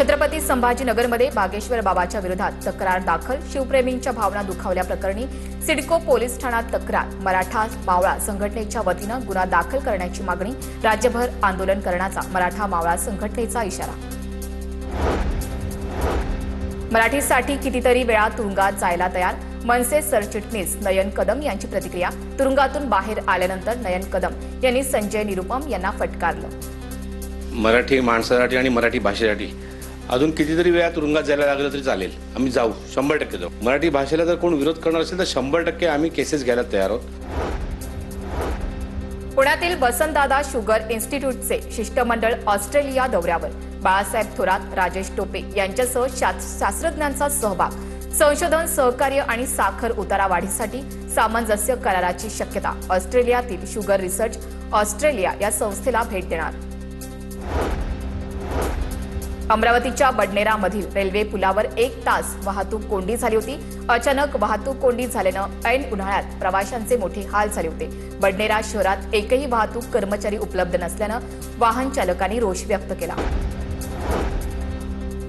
छत्रपती संभाजीनगरमध्ये बागेश्वर बाबाच्या विरोधात तक्रार दाखल. शिवप्रेमींच्या भावना दुखावल्याप्रकरणी सिडको पोलीस ठाण्यात तक्रार. मराठा मावळा संघटनेच्या वतीनं गुन्हा दाखल करण्याची मागणी. राज्यभर आंदोलन करण्याचा मराठा मावळा संघटनेचा इशारा. मराठीसाठी कितीतरी वेळा तुरुंगात जायला तयार. मनसे सरचिटणीस नयन कदम यांची प्रतिक्रिया. तुरुंगातून बाहेर आल्यानंतर नयन कदम यांनी संजय निरुपम यांना फटकारलं. मराठी माणसासाठी आणि मराठी भाषेसाठी अजून कितीतरी वेळा तुरुंगात जायला लागलं तरी चालेल. आम्ही जाऊ, 100% जाऊ. मराठी भाषेला जर कोण विरोध करणार असेल तर 100% आम्ही केसेस घ्यायला तयार आहोत. पुण्यातील वसंतदादा शुगर इन्स्टिट्यूटचे शिष्टमंडळ ऑस्ट्रेलिया दौऱ्यावर. बाळासाहेब थोरात, राजेश टोपे यांच्यासह शास्त्रज्ञांचा सहभाग. संशोधन, सहकार्य आणि साखर उतारा वाढीसाठी सामंजस्य कराराची शक्यता. ऑस्ट्रेलियातील शुगर रिसर्च ऑस्ट्रेलिया या संस्थेला भेट देणार. अमरावतीच्या बडनेरामधील रेल्वे पुलावर 1 तास वाहतूक कोंडी झाली होती. अचानक वाहतूक कोंडी झाल्यानं ऐन उन्हाळ्यात प्रवाशांचे मोठे हाल झाले होते. बडनेरा शहरात एकही वाहतूक कर्मचारी उपलब्ध नसल्यानं वाहन चालकांनी रोष व्यक्त केला.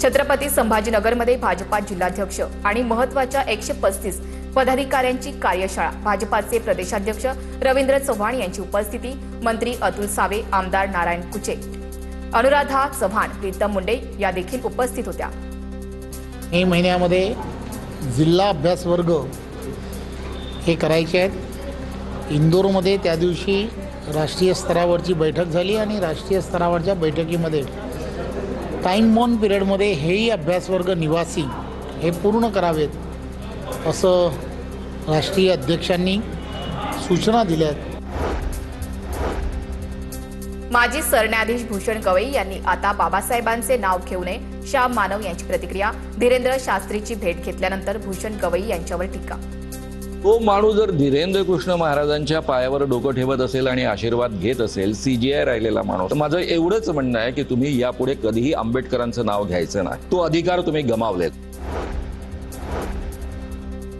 छत्रपती संभाजीनगरमध्ये भाजपा जिल्हाध्यक्ष आणि महत्वाच्या 135 पदाधिकाऱ्यांची कार्यशाळा. भाजपाचे प्रदेशाध्यक्ष रवींद्र चव्हाण यांची उपस्थिती. मंत्री अतुल सावे, आमदार नारायण कुचे, अनुराधा चव्हाण, प्रीतम मुंडे या देखील उपस्थित होत्या. मे महिन्यामध्ये जिल्हा अभ्यास वर्ग हे करायचे आहेत. इंदोरमध्ये त्या दिवशी राष्ट्रीय स्तरावरची बैठक झाली आणि राष्ट्रीय स्तरावरच्या बैठकीमध्ये टाईम बॉन्ड पिरियडमध्ये हेही अभ्यासवर्ग निवासी हे पूर्ण करावेत असं राष्ट्रीय अध्यक्षांनी सूचना दिल्या आहेत. माजी सरन्यायाधीश भूषण गवई यांनी आता बाबासाहेबांचे नाव घेऊ नये. श्याम मानव यांची प्रतिक्रिया. धीरेंद्र शास्त्रीची भेट घेतल्यानंतर भूषण गवई यांच्यावर टीका. तो माणूस जर धीरेंद्र कृष्ण महाराजांच्या पायावर डोकं ठेवत असेल आणि आशीर्वाद घेत असेल, CGI राहिलेला माणूस, माझं एवढंच म्हणणं आहे की तुम्ही यापुढे कधीही आंबेडकरांचं नाव घ्यायचं नाही. तो अधिकार तुम्ही गमावलेत.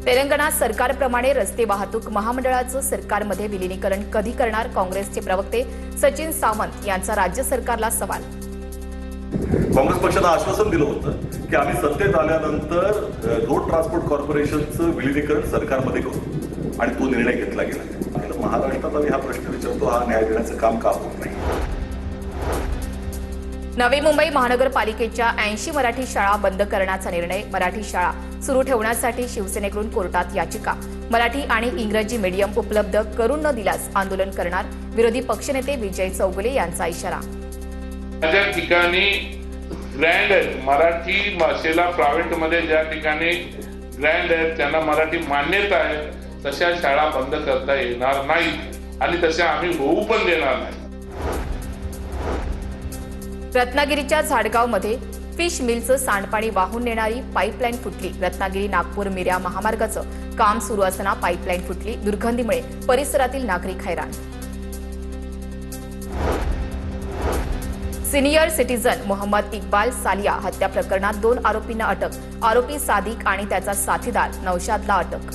तेलंगणा सरकारप्रमाणे रस्ते वाहतूक महामंडळाचं सरकारमध्ये विलीनीकरण कधी करणार? काँग्रेसचे प्रवक्ते सचिन सावंत यांचा राज्य सरकारला सवाल. काँग्रेस पक्षानं आश्वासन दिलं होतं की आम्ही सत्तेत आल्यानंतर रोड ट्रान्सपोर्ट कॉर्पोरेशनचं विलीनीकरण सरकारमध्ये करू आणि तो निर्णय घेतला गेला. आणि महाराष्ट्रात आम्ही हा प्रश्न विचारतो, हा न्याय देण्याचं काम का होत नाही? नवी मुंबई महानगरपालिकेच्या 80 मराठी शाळा बंद करण्याचा निर्णय. मराठी शाळा सुरू ठेवण्यासाठी शिवसेनेकडून कोर्टात याचिका. मराठी आणि इंग्रजी मीडियम उपलब्ध करून न दिल्यास आंदोलन करणार. विरोधी पक्षनेते विजय चौगुले यांचा इशारा. ज्या ठिकाणी ग्रँड आहेत, मराठी भाषेला प्रायव्हेटमध्ये ज्या ठिकाणी ग्रँड आहेत, त्यांना मराठी मान्यता आहे, तशा शाळा बंद करता येणार नाही आणि तशा आम्ही होऊ पण देणार नाही. रत्नागिरीच्या झाडगावमध्ये फिश मिलचं सांडपाणी वाहून नेणारी पाईपलाईन फुटली. रत्नागिरी नागपूर मिऱ्या महामार्गाचं काम सुरू असताना पाईपलाईन फुटली. दुर्गंधीमुळे परिसरातील नागरिक हैराण. सिनियर सिटीजन मोहम्मद इक्बाल सालिया हत्या प्रकरणात 2 आरोपींना अटक. आरोपी सादिक आणि त्याचा साथीदार नौशादला अटक.